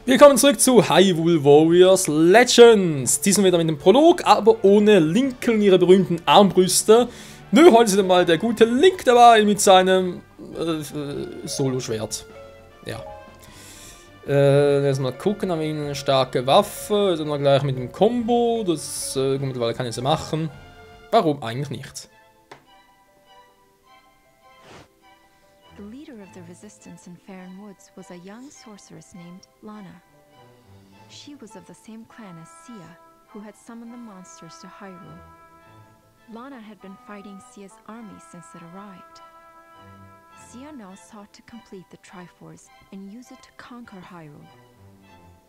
Willkommen zurück zu Hyrule Warriors Legends. Diesmal wieder mit dem Prolog, aber ohne Lincoln ihre berühmten Armbrüste. Nö, heute ist wieder mal der gute Link dabei mit seinem Solo-Schwert. Ja. Erstmal gucken, haben wir eine starke Waffe, dann wir gleich mit dem Combo. Das mittlerweile kann ich so machen. Warum eigentlich nicht? The leader of the resistance in Farron Woods was a young sorceress named Lana. She was of the same clan as Sia, who had summoned the monsters to Hyrule. Lana had been fighting Sia's army since it arrived. Sia now sought to complete the Triforce and use it to conquer Hyrule.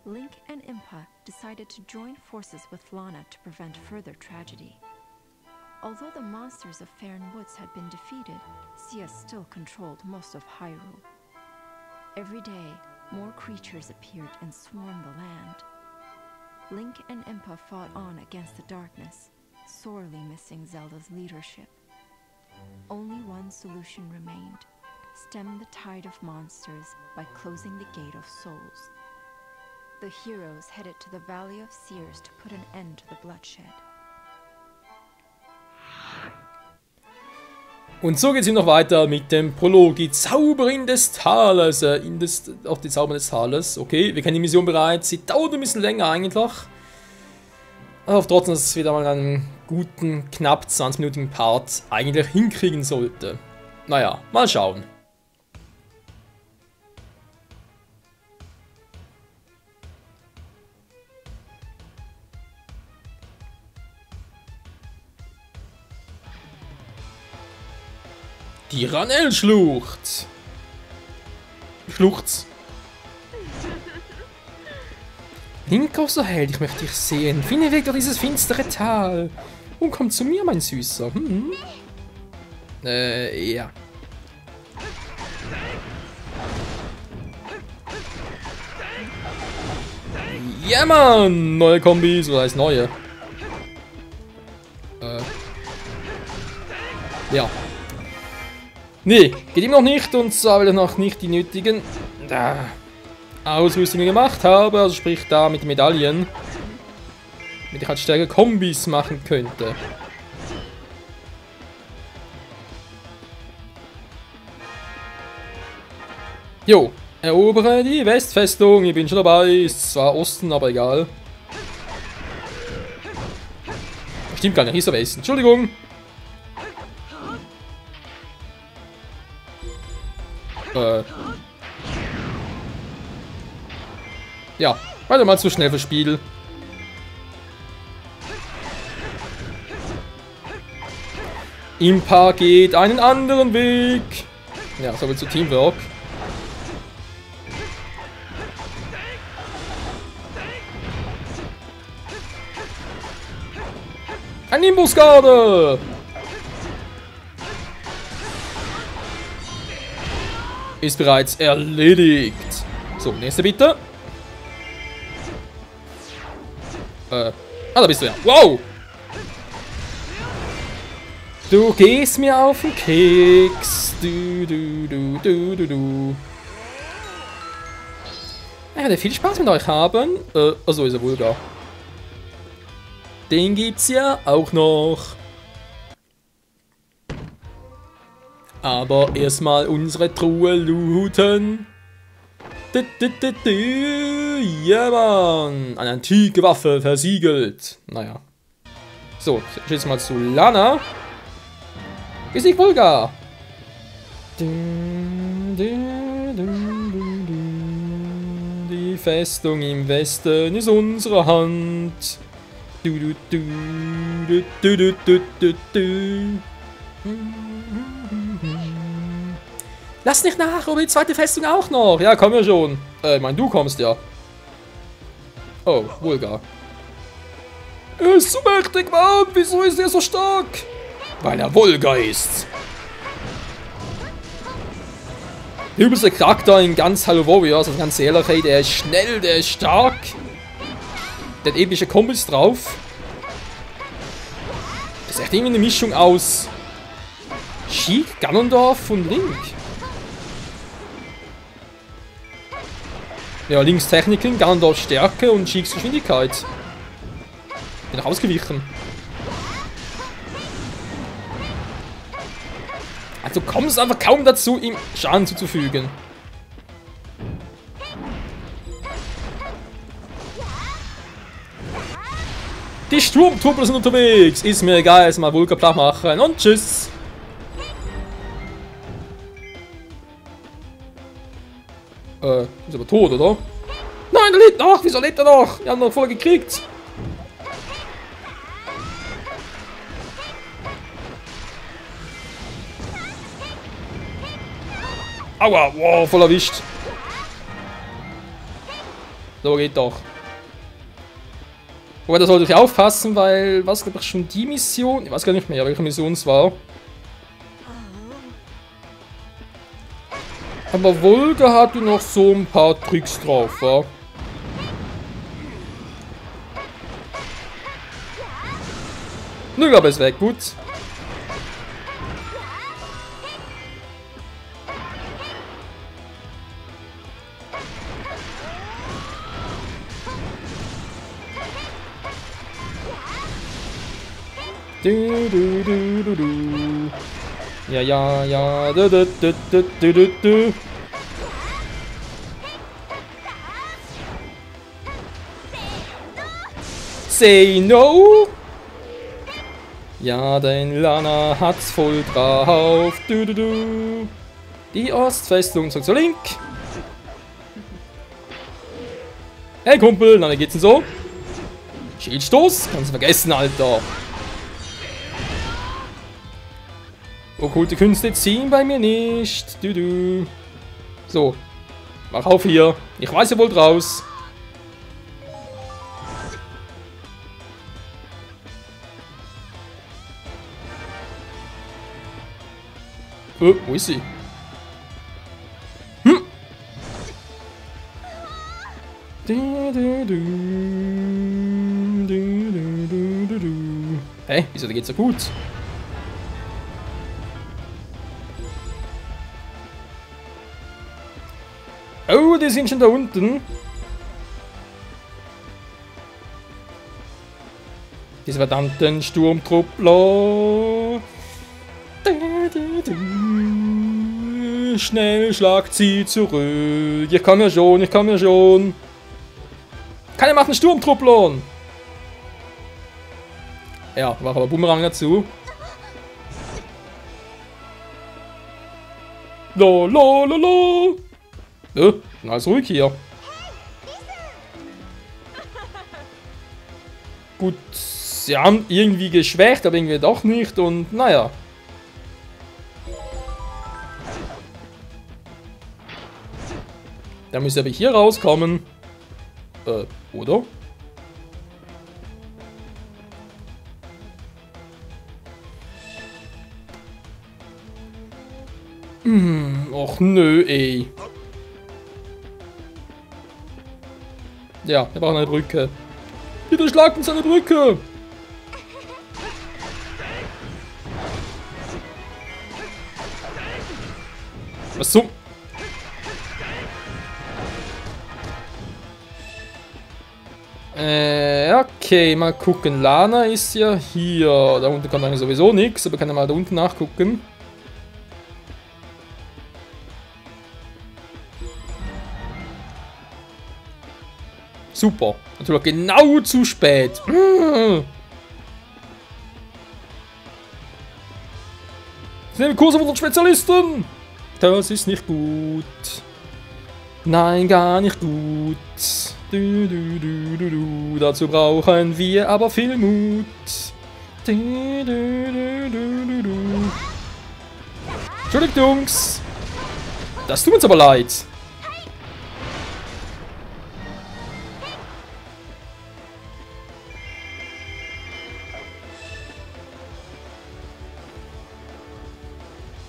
Link and Impa decided to join forces with Lana to prevent further tragedy. Although the monsters of Farron Woods had been defeated, Sia still controlled most of Hyrule. Every day, more creatures appeared and swarmed the land. Link and Impa fought on against the darkness, sorely missing Zelda's leadership. Only one solution remained: stem the tide of monsters by closing the Gate of Souls. The heroes headed to the Valley of Seers to put an end to the bloodshed. Und so geht es noch weiter mit dem Prolog. Die Zauberin des Tales. Auf die Zauberin des Tales. Okay, wir kennen die Mission bereits. Sie dauert ein bisschen länger eigentlich. Aber trotzdem, dass es wieder mal einen guten, knapp 20-minütigen Part eigentlich hinkriegen sollte. Naja, mal schauen. Die Ranell-Schlucht. Schluchz. Link, großer Held, ich möchte dich sehen. Finde weg durch dieses finstere Tal. Und komm zu mir, mein Süßer. Ja. Ja, Mann! Neue Kombis, oder heißt neue? Ja. Nee, geht ihm noch nicht, und zwar weil ich noch nicht die nötigen Ausrüstungen gemacht habe, also sprich da mit den Medaillen, damit ich halt stärker Kombis machen könnte. Jo, erobere die Westfestung, ich bin schon dabei, ist zwar Osten, aber egal. Stimmt gar nicht, ist aber Westen, Entschuldigung. Ja, weiter mal zu schnell fürs Spiel. Impa geht einen anderen Weg. Ja, so viel zu Teamwork. Ein Imbusgarde! Ist bereits erledigt. So, nächste bitte. Da bist du ja. Wow! Du gehst mir auf den Keks. Du. Ich werde viel Spaß mit euch haben. Also ist er wohl da. Den gibt's ja auch noch. Aber erstmal unsere Truhe looten. Ja, Mann. Eine antike Waffe, versiegelt. Naja. So, jetzt mal zu Lana. Ist nicht vulgar. Die Festung im Westen ist unsere Hand. Lass nicht nach, aber die zweite Festung auch noch. Ja, komm ja schon. Ich meine, du kommst ja. Oh, vulgar. Er ist so mächtig, Mann. Wieso ist er so stark? Weil er vulgar ist. Der übelste Charakter in ganz Hyrule Warriors, also ganz ehrlich, hey, der ist schnell, der ist stark. Der hat epische Kombos drauf. Das ist echt irgendwie eine Mischung aus Sheik, Ganondorf und Link. Ja, links Techniken, Ganondorf Stärke und Sheeks Geschwindigkeit. Bin noch ausgewichen. Also kommst einfach kaum dazu, ihm Schaden zuzufügen. Die Sturmtruppler sind unterwegs. Ist mir egal, erstmal Vulkan flach machen und tschüss. Ist aber tot, oder? Nein, der lebt noch! Wieso lebt er noch? Wir haben noch voll gekriegt. Aua, wow, voll erwischt. So, geht doch. Aber da sollte ich aufpassen, weil, was glaube ich schon die Mission? Ich weiß gar nicht mehr, welche Mission es war. Aber Volga hatte noch so ein paar Tricks drauf, ja. Nö, aber ist weg, gut. Du, du, du, du, du. Ja, ja, ja. Du, du, du, du, du, du, du. Say no. Ja, denn Lana hat's voll drauf. Du, du, du. Die Ostfestung zurück zur Link. Hey Kumpel, na wie geht's denn so? Schildstoß? Kannst du vergessen, Alter. Okkulte Künste ziehen bei mir nicht. Du, du. So. Mach auf hier. Ich weiß ja wohl draus. Wo ist sie? Hm. Du, du, du. Du, du, du, du, du. Hä? Wieso geht's so gut? Oh, die sind schon da unten. Diese verdammten Sturmtruppler. Schnell schlagt sie zurück. Ich kann ja schon, ich kann ja schon. Keine machen Sturmtrupplern. Ja, war aber Boomerang dazu. Lo, lo, lo, lo. Alles ruhig hier. Gut, sie haben irgendwie geschwächt, aber irgendwie doch nicht und naja. Da müsste aber hier rauskommen. Oder? Och nö, ey. Ja, wir brauchen eine Brücke. Bitte schlagt uns eine Brücke! Was zum? Okay, mal gucken. Lana ist ja hier. Da unten kann eigentlich sowieso nichts, aber kann ja mal da unten nachgucken. Super. Natürlich genau zu spät. Ich nehme Kurse von den Spezialisten. Das ist nicht gut. Nein, gar nicht gut. Du, du, du, du, du. Dazu brauchen wir aber viel Mut. Du, du, du, du, du, du. Entschuldigt, Jungs. Das tut uns aber leid.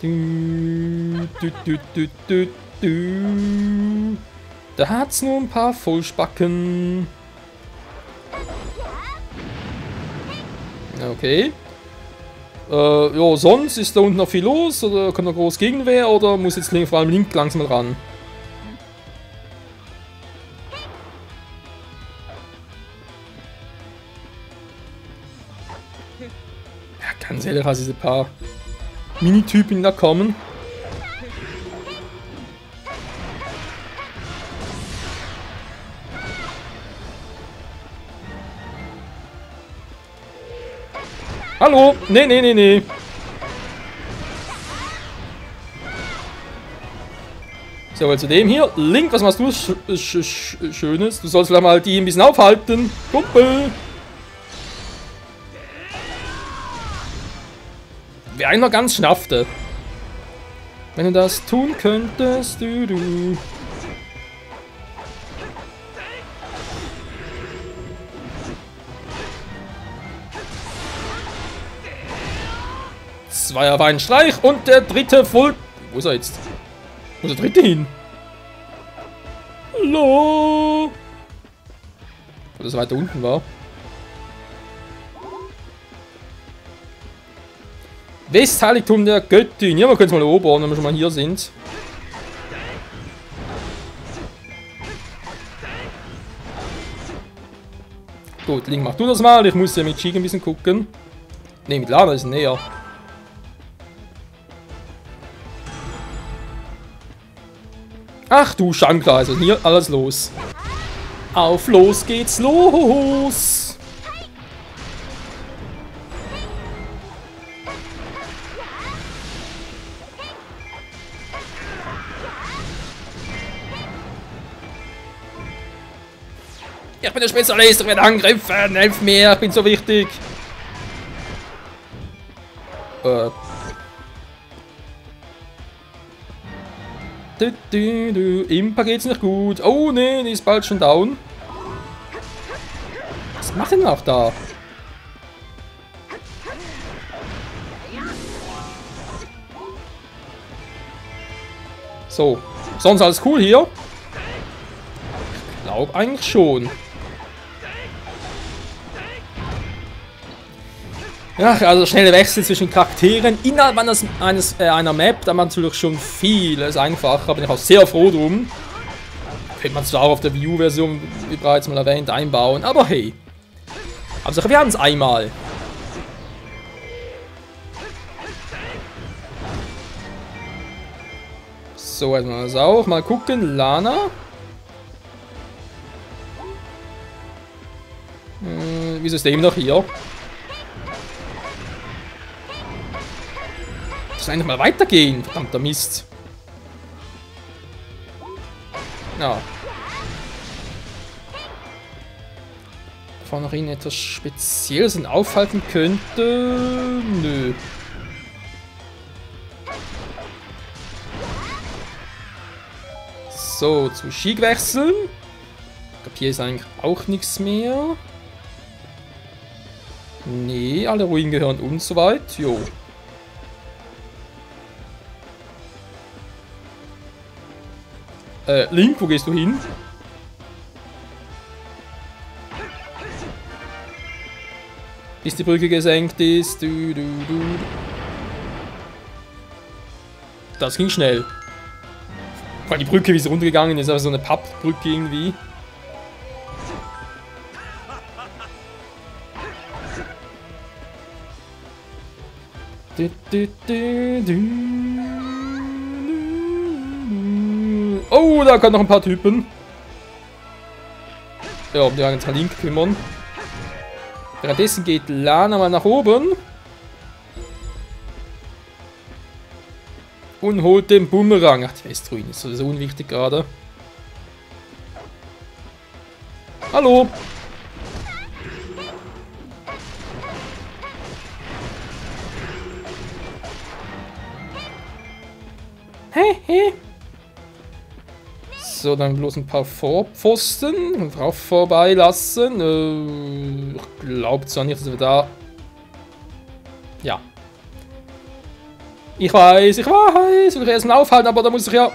Du, du, du, du, du, du. Da hat's nur ein paar Vollspacken. Okay. Ja, sonst ist da unten noch viel los, oder kommt noch groß Gegenwehr, oder muss jetzt vor allem Link langsam ran? Ja, ganz ehrlich, also diese paar Minitypen, die da kommen. Hallo? Nee, nee, nee, nee. So, also dem hier. Link, was machst du Schönes? Du sollst vielleicht mal die ein bisschen aufhalten. Kumpel. Wäre eigentlich noch ganz schnaffte. Wenn du das tun könntest, du. Zwei auf einen Streich und der dritte voll. Wo ist er jetzt? Wo ist der dritte hin? Hallo? Wo das weiter unten war. Westheiligtum der Göttin. Ja, wir können es mal erobern, wenn wir schon mal hier sind. Gut, Link, mach du das mal. Ich muss ja mit Sheik ein bisschen gucken. Ne, mit Lana ist näher. Ach du Shankar, also hier alles los. Auf los geht's los! Ich bin der Spezialist, ich werde angegriffen, helf mir, ich bin so wichtig. Impa geht's nicht gut. Oh ne, die ist bald schon down. Was macht denn noch da? So, sonst alles cool hier? Ich glaube eigentlich schon. Ja, also schnelle Wechsel zwischen Charakteren innerhalb einer Map, da man natürlich schon vieles einfacher, bin ich auch sehr froh drum. Könnte man zwar auch auf der Wii U-Version, wie bereits mal erwähnt, einbauen, aber hey. Hauptsache wir haben es einmal. So, erstmal das auch. Mal gucken, Lana. Wieso ist der eben noch hier? Das soll eigentlich mal weitergehen, verdammter Mist. Ja. Bevor noch ihn etwas Spezielles aufhalten könnte. Nö. So, zu Sheik wechseln. Ich glaube, hier ist eigentlich auch nichts mehr. Nee, alle Ruinen gehören uns soweit. Jo. Link, wo gehst du hin? Bis die Brücke gesenkt ist. Das ging schnell. Weil die Brücke, wie sie runtergegangen ist, aber so eine Pappbrücke irgendwie. Oh, da kommen noch ein paar Typen. Ja, um die ganzen Link kümmern. Währenddessen geht Lana mal nach oben. Und holt den Bumerang. Ach, die Westruine ist sowieso unwichtig gerade. Hallo. Hey. So, dann bloß ein paar Vorpfosten und drauf vorbeilassen. Ich glaube zwar nicht, dass wir da... Ja. Ich weiß, will ich erst mal aufhalten, aber da muss ich ja...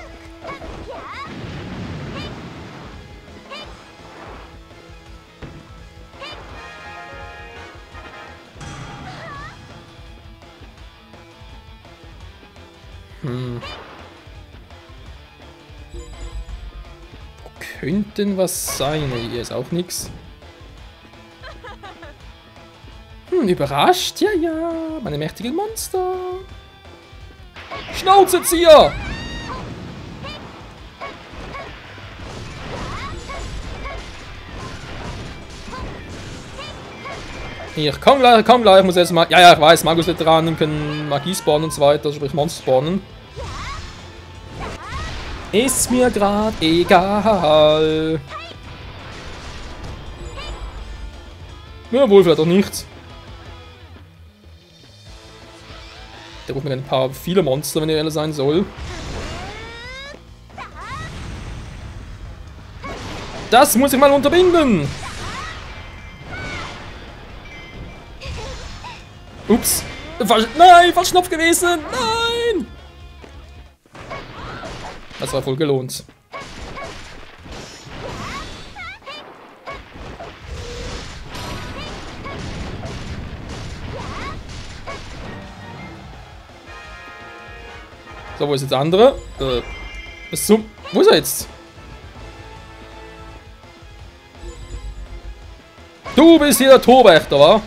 Könnten was sein. Hier ist auch nichts. Überrascht? Ja, ja. Meine mächtigen Monster. Schnauzezieher! Ich komm gleich, ich muss jetzt mal. Ja, ja, ich weiß, Magus-Veteranen können Magie spawnen und so weiter, sprich Monster spawnen. Ist mir grad egal. Ja, wohl vielleicht auch nicht. Der ruft mir ein paar viele Monster, wenn er ehrlich sein soll. Das muss ich mal unterbinden. Ups. Nein, falsch Knopf gewesen. Nein. Das war voll gelohnt. So, wo ist jetzt der andere? Was zum... Wo ist er jetzt? Du bist hier der Torwächter, wa?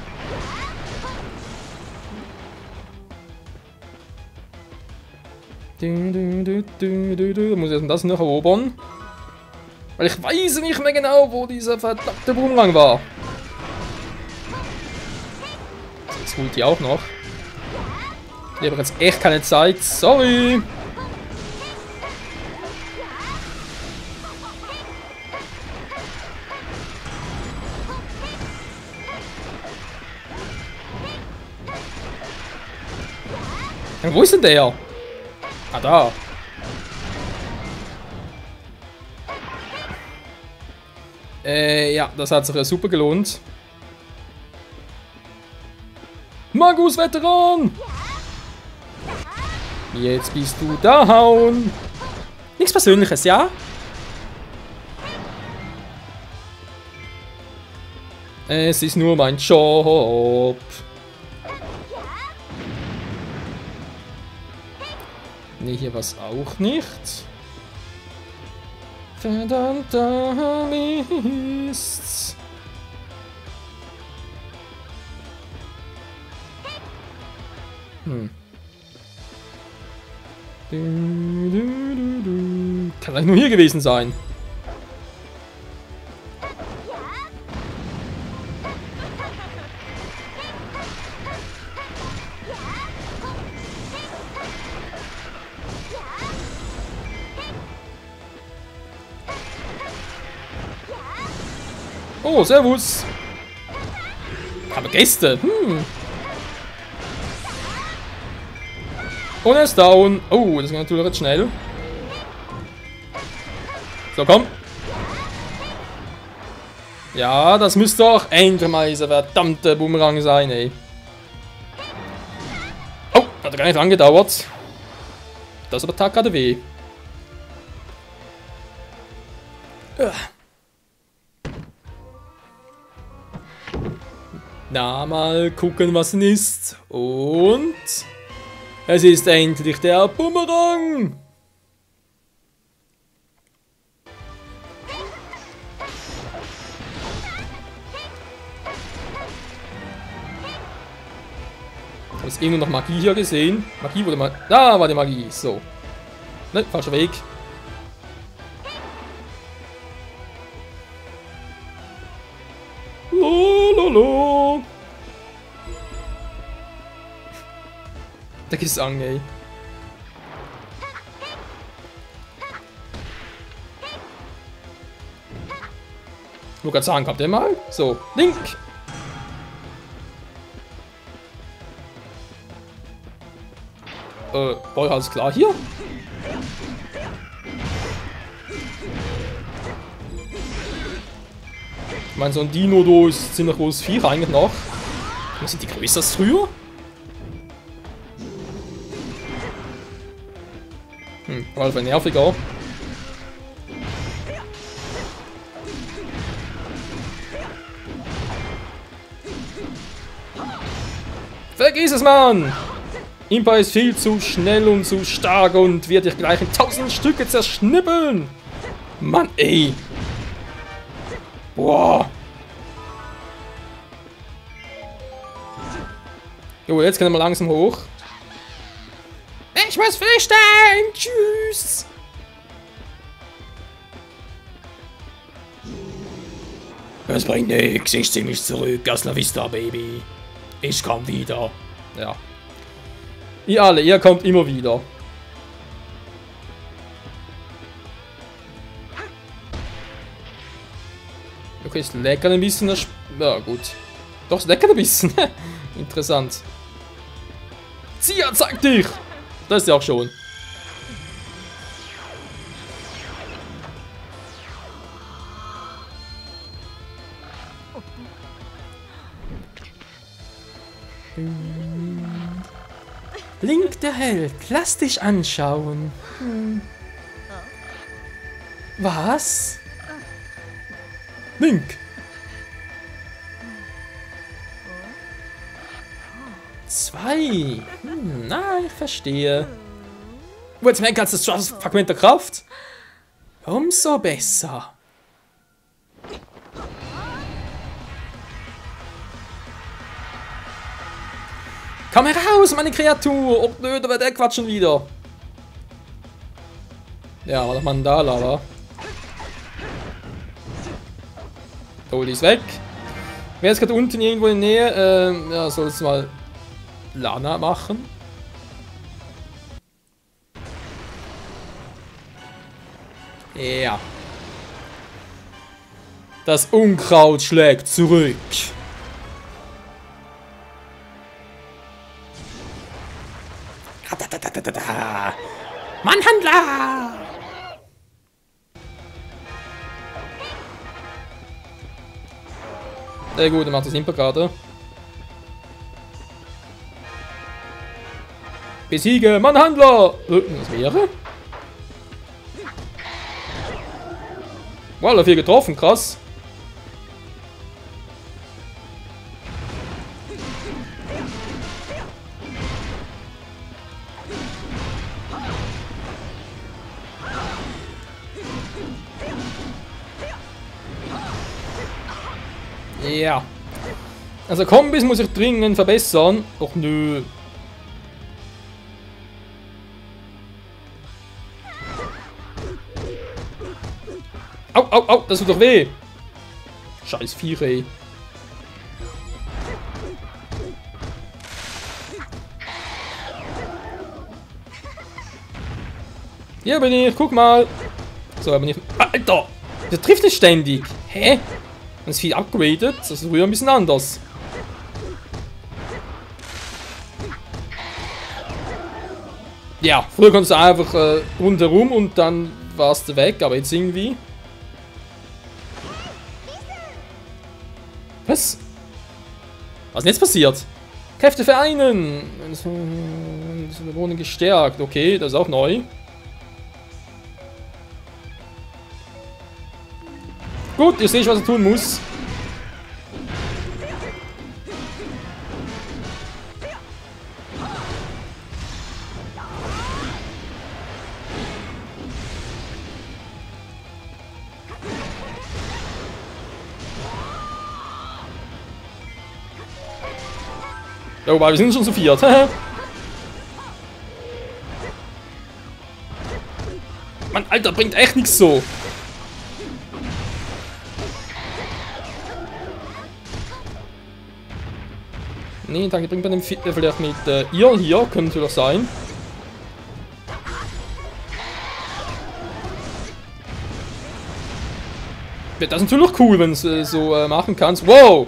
Muss ich das noch erobern? Weil ich weiß nicht mehr genau, wo dieser verdammte Boomerang war. Jetzt holt die auch noch. Ich habe jetzt echt keine Zeit. Sorry. Ja, wo ist denn der? Ah, da. Ja, das hat sich ja super gelohnt. Magus-Veteran! Jetzt bist du down. Nichts Persönliches, ja? Es ist nur mein Job. Nee, hier was auch nicht. Verdammter Mist. Kann eigentlich nur hier gewesen sein. Oh, servus. Aber Gäste. Und er ist down. Oh, das geht natürlich jetzt schnell. So, komm. Ja, das müsste doch endlich mal dieser verdammte Boomerang sein, ey. Oh, hat gar nicht angedauert. Das aber tat gerade weh. Na, mal gucken, was es ist. Und... es ist endlich der Boomerang! Habe ich irgendwo noch Magie hier gesehen? Magie wurde mal... Da war die Magie. So. Ne, falscher Weg. Lololo. Der Gesang, ey. Nur gerade sagen, kommt der mal? So, Link! War alles klar hier? Ich meine, so ein Dino, da ist ziemlich großes Viech eigentlich noch. Sind die größer als früher? War einfach nerviger. Vergiss es, Mann! Impa ist viel zu schnell und zu stark und wird dich gleich in 1000 Stücke zerschnippeln! Mann, ey! Boah! Jo, jetzt können wir langsam hoch. Ich muss flüchten! Tschüss! Das bringt nix, ich zieh mich zurück. Hasta la vista, Baby. Ich komm wieder. Ja. Ihr alle, ihr kommt immer wieder. Okay, es leckert ein bisschen. Ja, gut. Doch, es leckert ein bisschen. Interessant. Zia, zeig dich! Das ist ja auch schon. Link der Held, lass dich anschauen. Was? Link. 2. Na, ich verstehe. Jetzt merken kannst du das Fragment der Kraft. Umso besser. Komm heraus, meine Kreatur! Oh nö, da wird der Quatsch schon wieder. Ja, war doch Mandala, wa? Oh, die ist weg. Wer ist gerade unten irgendwo in der Nähe? Ja, soll es mal Lana machen. Ja. Das Unkraut schlägt zurück. Mannhandler! Sehr gut, er macht das Imper gerade. Besiege Mannhandler! Was wäre? Wow, er hat viel getroffen, krass. Ja. Also Kombis muss ich dringend verbessern. Och nö. Au, au, au, das tut doch weh. Scheiß Viech, ey. Hier bin ich, guck mal. So, aber nicht. Alter! Der trifft nicht ständig. Hä? Das ist viel upgraded. Das ist früher ein bisschen anders. Ja, früher konntest du einfach rundherum und dann warst du weg, aber jetzt irgendwie. Was? Was ist denn jetzt passiert? Kräfte vereinen! Wurden gestärkt. Okay, das ist auch neu. Gut, ihr seht, was ich tun muss. Ja, wobei, wir sind schon zu viert. Mann, Alter, bringt echt nichts so. Nee, danke, bringt man den vielleicht mit ihr hier, könnte doch sein. Das ist natürlich cool, wenn du so machen kannst. Wow!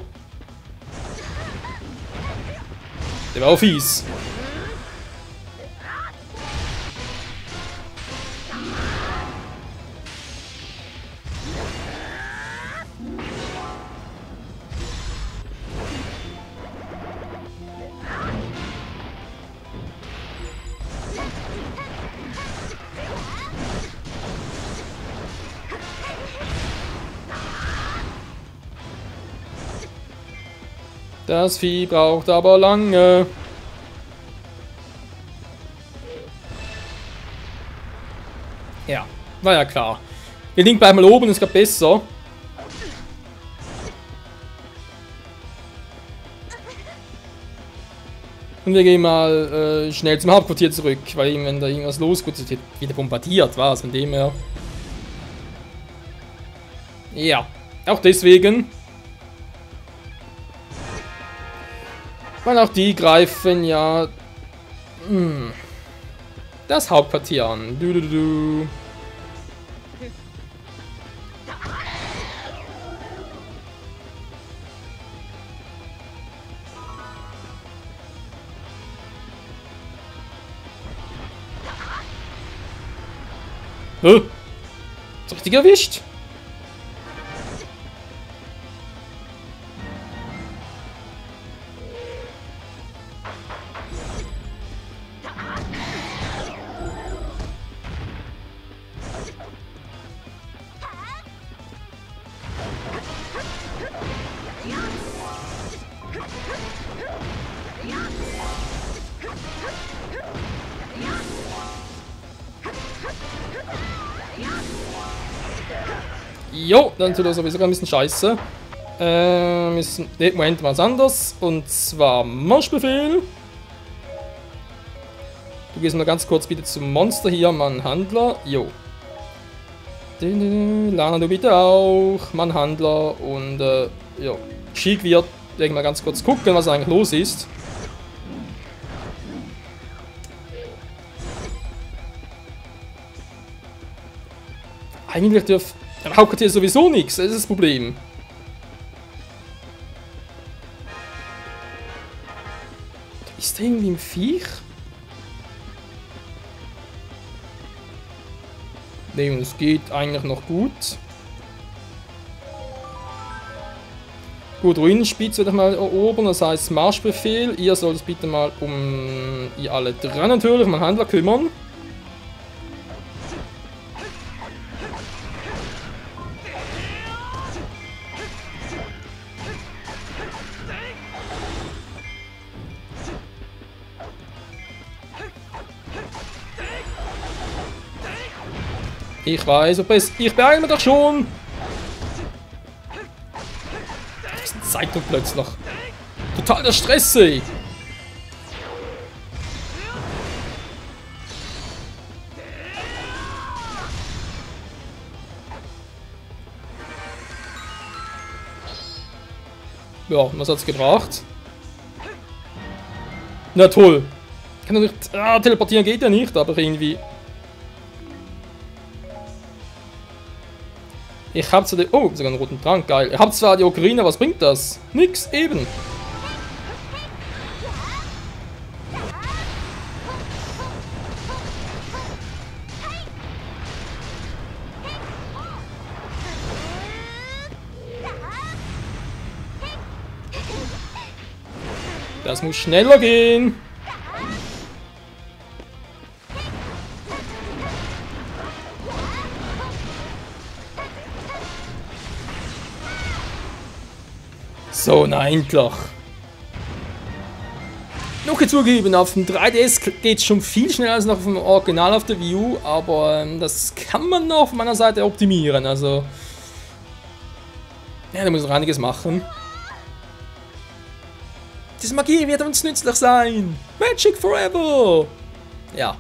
Der war auch fies. Das Vieh braucht aber lange. Ja, war ja klar. Der Link bleibt mal oben, ist gerade besser. Und wir gehen mal schnell zum Hauptquartier zurück, weil wenn da irgendwas losgeht, wird wieder bombardiert, was von dem her. Ja, auch deswegen. Weil auch die greifen ja das Hauptquartier an. Du. Ist richtig erwischt? Jo, dann tut das sowieso ein bisschen scheiße. Moment, was anders. Und zwar Marschbefehl. Du gehst mal ganz kurz bitte zum Monster hier, Mannhandler. Jo. Lana, du bitte auch. Mannhandler. Und jo. Sheik wird, denke mal ganz kurz gucken, was eigentlich los ist. Eigentlich dürfte am Hauptquartier sowieso nichts, das ist das Problem. Ist da irgendwie ein Viech? Ne, und es geht eigentlich noch gut. Gut, Ruinenspitze werde ich mal erobern, das heißt Marschbefehl. Ihr sollt es bitte mal um ihr alle drei natürlich, meinen Handler kümmern. Ich weiß, ob es. Ich beeile mich doch schon! Was ist Zeitung plötzlich? Total der Stress, ey! Ja, was hat's gebracht? Na toll! Kann doch nicht. Teleportieren geht ja nicht, aber irgendwie. Ich hab zwar die. Oh, sogar einen roten Trank, geil. Ich hab zwar die Ocarina, was bringt das? Nix, eben. Das muss schneller gehen. So, nein, klar. Noch zugeben, auf dem 3DS geht es schon viel schneller als noch auf dem Original auf der Wii U, aber das kann man noch von meiner Seite optimieren, also. Ja, da muss noch einiges machen. Diese Magie wird uns nützlich sein! Magic forever! Ja.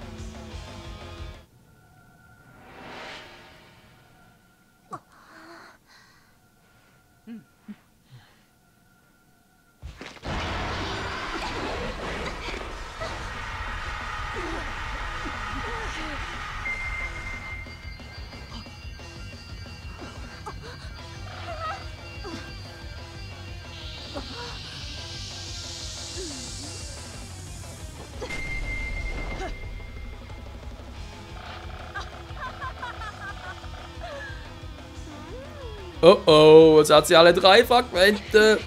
Oh oh, jetzt hat sie alle drei Fragmente.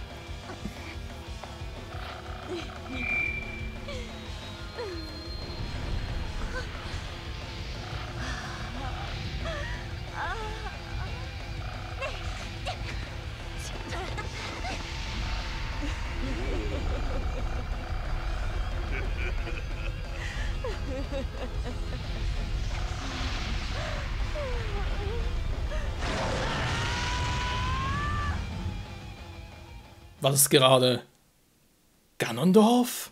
Was ist gerade? Ganondorf?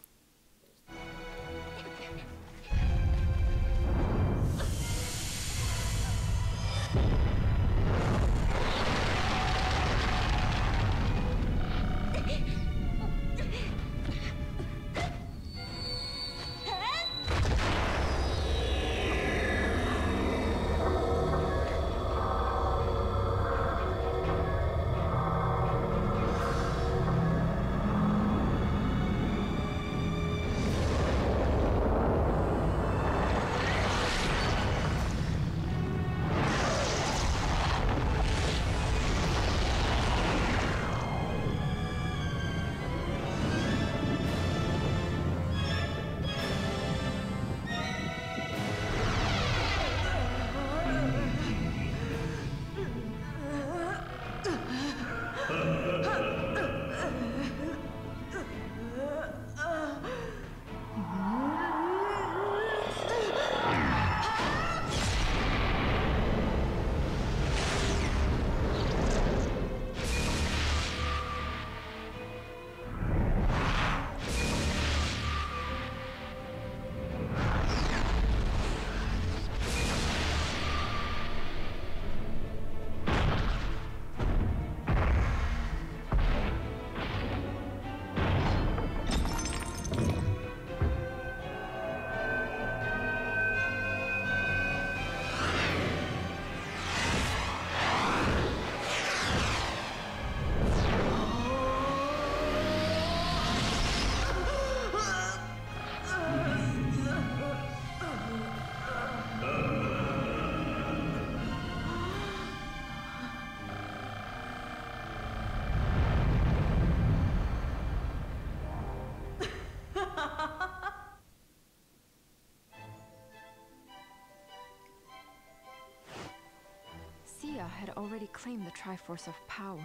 Sia had already claimed the Triforce of Power.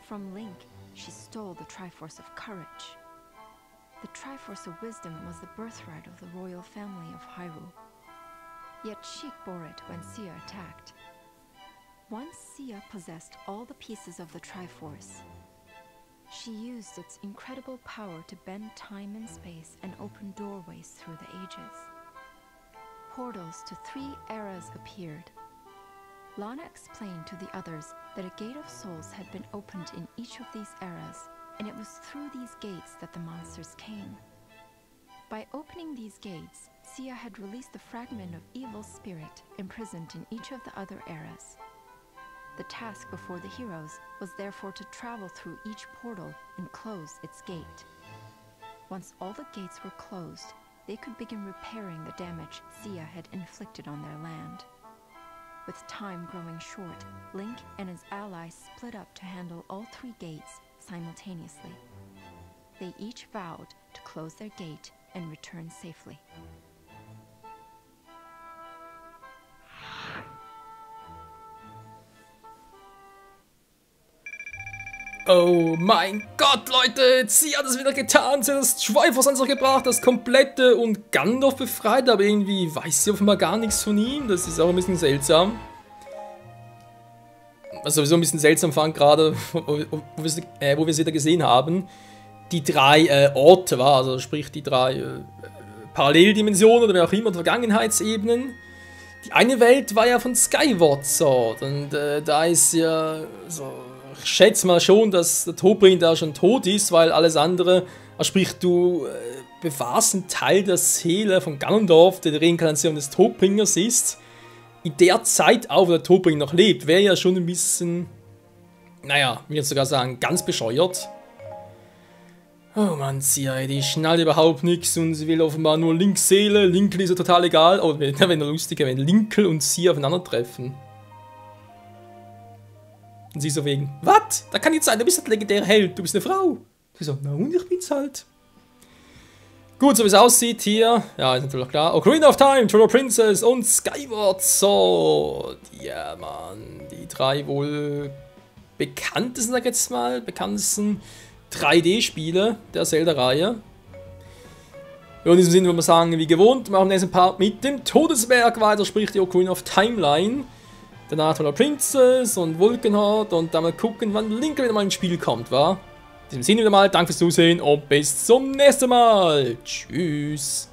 From Link, she stole the Triforce of Courage. The Triforce of Wisdom was the birthright of the royal family of Hyrule. Yet Sheik bore it when Sia attacked. Once Sia possessed all the pieces of the Triforce, she used its incredible power to bend time and space and open doorways through the ages. Portals to 3 eras appeared. Lana explained to the others that a Gate of Souls had been opened in each of these eras, and it was through these gates that the monsters came. By opening these gates, Sia had released the fragment of evil spirit imprisoned in each of the other eras. The task before the heroes was therefore to travel through each portal and close its gate. Once all the gates were closed, they could begin repairing the damage Sia had inflicted on their land. With time growing short, Link and his allies split up to handle all 3 gates simultaneously. They each vowed to close their gate and return safely. Oh mein Gott, Leute, sie hat es wieder getan, sie hat das Triforce an sich gebracht, das komplette, und Ganondorf befreit, aber irgendwie weiß sie offenbar gar nichts von ihm, das ist auch ein bisschen seltsam. Was sowieso ein bisschen seltsam fand, gerade wo wir sie da gesehen haben, die 3 Orte war, also sprich die 3 Paralleldimensionen oder wie auch immer, Vergangenheitsebenen. Die eine Welt war ja von Skyward Sword und da ist ja so... Ich schätze mal schon, dass der Todbringer da schon tot ist, weil alles andere, also sprich, du bewahrst einen Teil der Seele von Ganondorf, der die Reinkarnation des Todbringers ist. In der Zeit auch, wo der Todbringer noch lebt, wäre ja schon ein bisschen, naja, ich würde sogar sagen, ganz bescheuert. Oh Mann, Sia, die schnallt überhaupt nichts und sie will offenbar nur Links Seele. Linkl ist ja total egal. Oh, wäre lustiger, wenn Linkl und Sia aufeinandertreffen. Und sie so wegen, was? Da kann nicht sein, du bist ein legendärer Held, du bist eine Frau. Sie so, na und ich bin's halt. Gut, so wie es aussieht hier, ja, ist natürlich klar. Ocarina of Time, Twilight Princess und Skyward Sword. Ja, Mann, die 3 wohl bekanntesten, sag ich jetzt mal, bekanntesten 3D-Spiele der Zelda-Reihe. Ja, in diesem Sinne würde man sagen, wie gewohnt, machen wir im nächsten Part mit dem Todesberg weiter, sprich die Ocarina of Timeline. Danach Twilight Princess und Vulcanheart und dann mal gucken, wann Link wieder mal ins Spiel kommt, wa? In diesem Sinne wieder mal, danke fürs Zusehen und bis zum nächsten Mal. Tschüss.